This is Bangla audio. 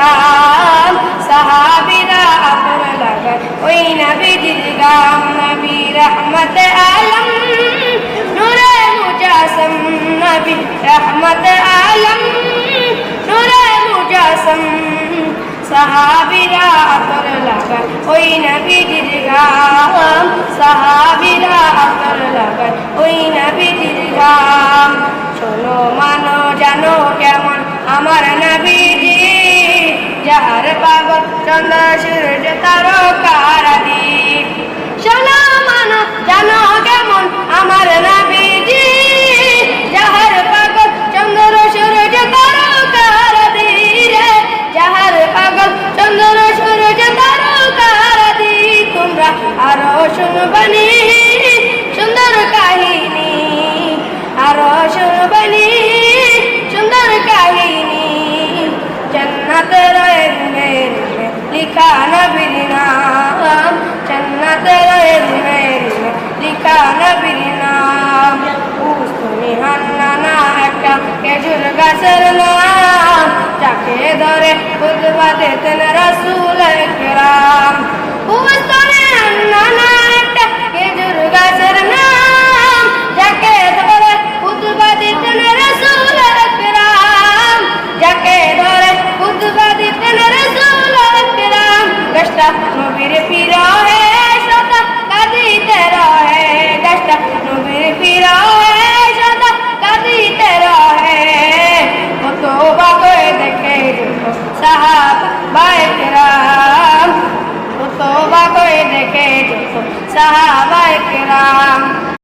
গাম, সাহাবীরা আতর লাগায় ওই নবীজির গাম। নবী রহমতে আলম নূরে মুজাসম, নবী রহমতে আলম নূরে মুজাসম, সাহাবীরা আতর লাগায় ওই নবীজির গাম, সাহাবীরা আতর লাগায় ওই নবীজির গাম। শোনো মানো জানো কেমন আমার নবীজি, যাহার পাগল চন্দ্র সূর্য তারকারাদি। শোনো মানো জানো কেমন আমার নবীজি, যাহার পাগল চন্দ্র সূর্য তারকারাদি রে, যাহার পাগল চন্দ্র সূর্য তারকারাদি। তোমরা আরো শুনবানি সুন্দর কাহিনী, আরো শুনবানি সুন্দর কাহিনী। জান্নাতের লিখা নবীর নাম, জান্নাতের লিখা নবীর নাম। উস্তুনি হান্নানা একটা খেজুর গাছের নাম, যাকে ধরে খুতবা দিতেন রাসূল কেরাম। উস্তুনি হান্নানা একটা খেজুর গাছের নাম, যাকে ধরে খুতবা দিতেন রাসূল কেরাম, যাকে ধরে খুতবা দিতেন রাসূল কেরাম। গাছটা নবীর পিরহে সদা কাঁদিতে রহে, গাছটা নবীর পিরহে সদা কাঁদিতে রহে। তওবা করে দেখে সাহাবায়ে কেরাম, তওবা করে দেখে সাহাবায়ে কেরাম।